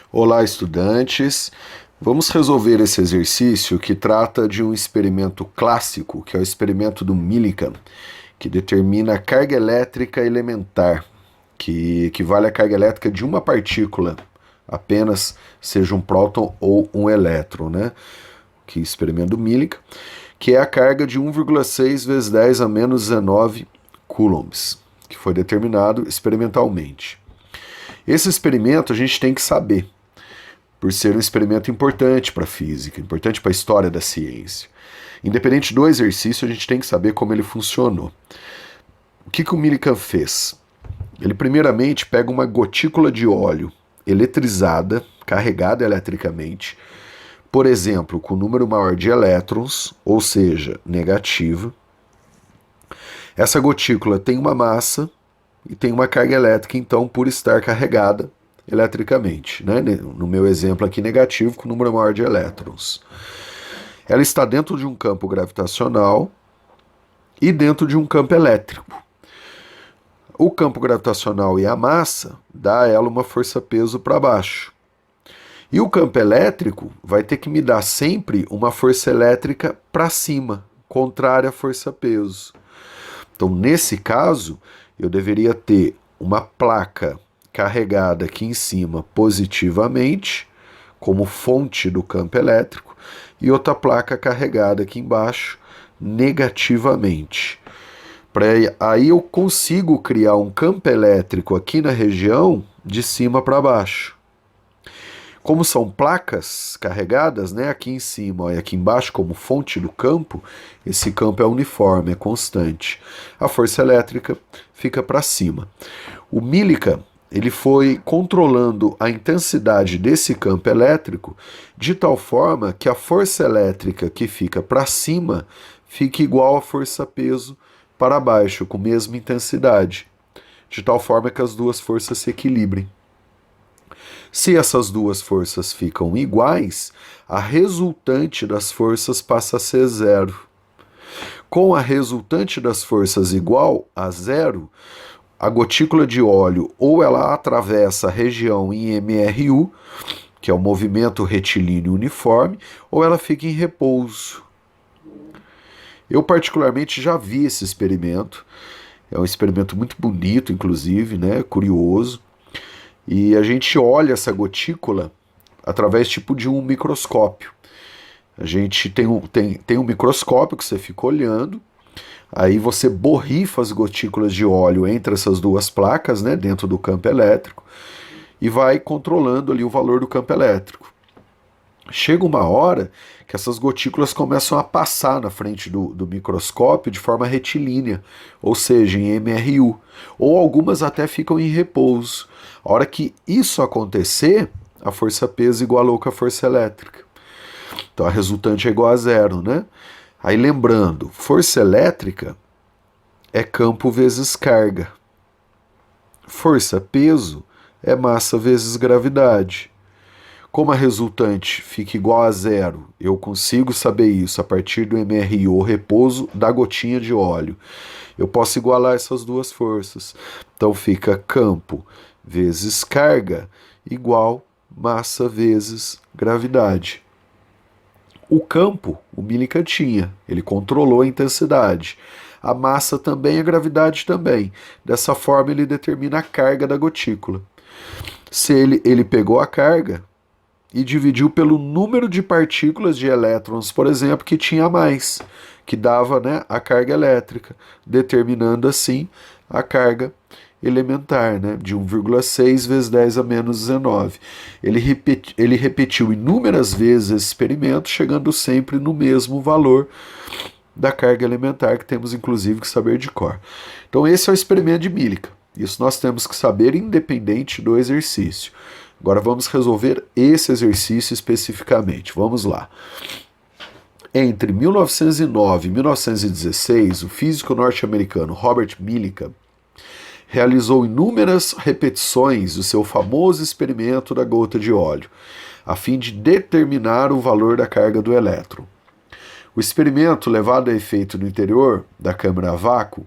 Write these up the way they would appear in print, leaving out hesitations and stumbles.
Olá, estudantes! Vamos resolver esse exercício que trata de um experimento clássico, que é o experimento do Millikan, que determina a carga elétrica elementar, que equivale à carga elétrica de uma partícula, apenas seja um próton ou um elétron, né? Que é o experimento do Millikan, que é a carga de 1,6 vezes 10 a menos 19 coulombs, que foi determinado experimentalmente. Esse experimento a gente tem que saber, por ser um experimento importante para a física, importante para a história da ciência. Independente do exercício, a gente tem que saber como ele funcionou. O que o Millikan fez? Ele primeiramente pega uma gotícula de óleo eletrizada, carregada eletricamente, por exemplo, com o número maior de elétrons, ou seja, negativa. Essa gotícula tem uma massa e tem uma carga elétrica, então, por estar carregada eletricamente, né? No meu exemplo aqui negativo, com o número maior de elétrons. Ela está dentro de um campo gravitacional e dentro de um campo elétrico. O campo gravitacional e a massa dá a ela uma força-peso para baixo. E o campo elétrico vai ter que me dar sempre uma força elétrica para cima, contrária à força-peso. Então, nesse caso, eu deveria ter uma placa carregada aqui em cima positivamente, como fonte do campo elétrico, e outra placa carregada aqui embaixo negativamente. Aí eu consigo criar um campo elétrico aqui na região de cima para baixo. Como são placas carregadas, né, aqui em cima e aqui embaixo como fonte do campo, esse campo é uniforme, é constante. A força elétrica fica para cima. O Millikan, ele foi controlando a intensidade desse campo elétrico de tal forma que a força elétrica que fica para cima fique igual à força-peso para baixo, com a mesma intensidade, de tal forma que as duas forças se equilibrem. Se essas duas forças ficam iguais, a resultante das forças passa a ser zero. Com a resultante das forças igual a zero, a gotícula de óleo ou ela atravessa a região em MRU, que é o movimento retilíneo uniforme, ou ela fica em repouso. Eu particularmente já vi esse experimento, é um experimento muito bonito, inclusive, né, curioso, e a gente olha essa gotícula através tipo de um microscópio. A gente tem um microscópio que você fica olhando, aí você borrifa as gotículas de óleo entre essas duas placas, né, dentro do campo elétrico, e vai controlando ali o valor do campo elétrico. Chega uma hora que essas gotículas começam a passar na frente do microscópio de forma retilínea, ou seja, em MRU, ou algumas até ficam em repouso. A hora que isso acontecer, a força-peso igualou com a força elétrica. Então a resultante é igual a zero, né? Aí lembrando, força elétrica é campo vezes carga. Força-peso é massa vezes gravidade. Como a resultante fica igual a zero, eu consigo saber isso a partir do MRU, o repouso da gotinha de óleo. Eu posso igualar essas duas forças. Então fica campo vezes carga igual massa vezes gravidade. O campo, o Millikan tinha, ele controlou a intensidade. A massa também, a gravidade também. Dessa forma ele determina a carga da gotícula. Se ele pegou a carga e dividiu pelo número de partículas de elétrons, por exemplo, que tinha mais, que dava, né, a carga elétrica, determinando assim a carga elementar, né, de 1,6 vezes 10 a menos 19. Ele repetiu inúmeras vezes esse experimento, chegando sempre no mesmo valor da carga elementar, que temos inclusive que saber de cor. Então esse é o experimento de Millikan. Isso nós temos que saber independente do exercício. Agora vamos resolver esse exercício especificamente. Vamos lá. Entre 1909 e 1916, o físico norte-americano Robert Millikan realizou inúmeras repetições do seu famoso experimento da gota de óleo, a fim de determinar o valor da carga do elétron. O experimento, levado a efeito no interior da câmara a vácuo,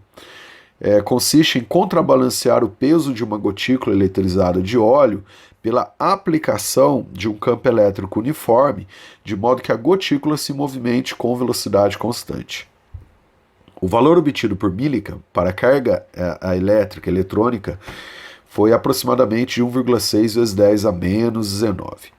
consiste em contrabalancear o peso de uma gotícula eletrizada de óleo pela aplicação de um campo elétrico uniforme, de modo que a gotícula se movimente com velocidade constante. O valor obtido por Millikan para a carga elétrica eletrônica foi aproximadamente de 1,6 vezes 10 a menos 19.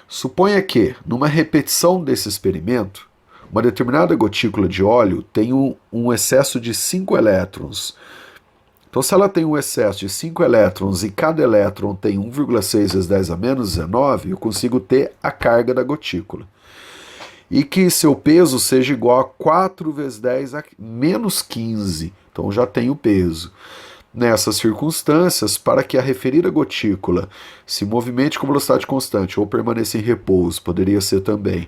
Suponha que, numa repetição desse experimento, uma determinada gotícula de óleo tem um excesso de 5 elétrons. Então, se ela tem um excesso de 5 elétrons e cada elétron tem 1,6 vezes 10 a menos 19, eu consigo ter a carga da gotícula. E que seu peso seja igual a 4 vezes 10 a menos 15. Então, já tem o peso. Nessas circunstâncias, para que a referida gotícula se movimente com velocidade constante ou permaneça em repouso, poderia ser também,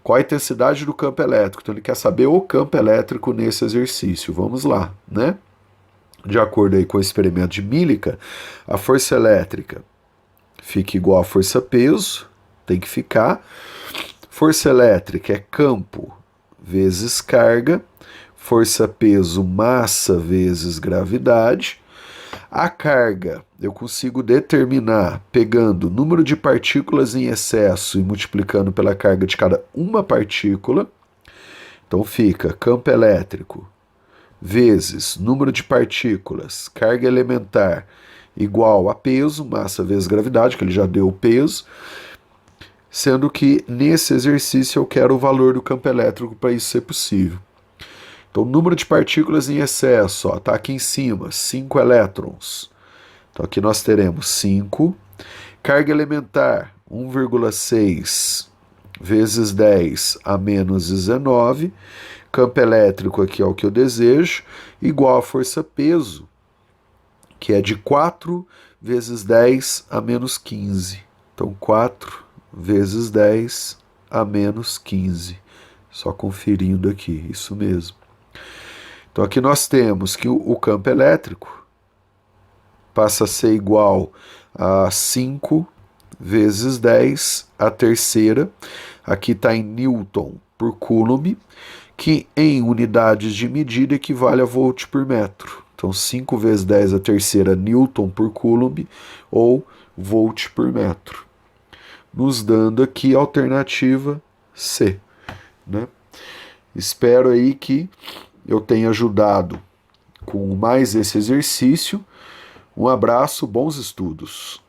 qual a intensidade do campo elétrico? Então ele quer saber o campo elétrico nesse exercício. Vamos lá, né? De acordo aí com o experimento de Millikan, a força elétrica fica igual a força-peso, tem que ficar. Força elétrica é campo vezes carga, força-peso, massa vezes gravidade. A carga eu consigo determinar pegando o número de partículas em excesso e multiplicando pela carga de cada uma partícula. Então fica campo elétrico vezes número de partículas, carga elementar, igual a peso, massa vezes gravidade, que ele já deu o peso, sendo que nesse exercício eu quero o valor do campo elétrico para isso ser possível. Então, número de partículas em excesso, está aqui em cima, 5 elétrons. Então, aqui nós teremos 5. Carga elementar, 1,6 vezes 10 a menos 19. Campo elétrico, aqui é o que eu desejo, igual a força-peso, que é de 4 vezes 10 a menos 15. Então, 4 vezes 10 a menos 15. Só conferindo aqui, isso mesmo. Então aqui nós temos que o campo elétrico passa a ser igual a 5 vezes 10 a terceira. Aqui está em Newton por Coulomb, que em unidades de medida equivale a volt por metro. Então 5 vezes 10 a terceira Newton por Coulomb ou volt por metro. Nos dando aqui a alternativa C, né? Espero aí que eu tenha ajudado com mais esse exercício. Um abraço, bons estudos.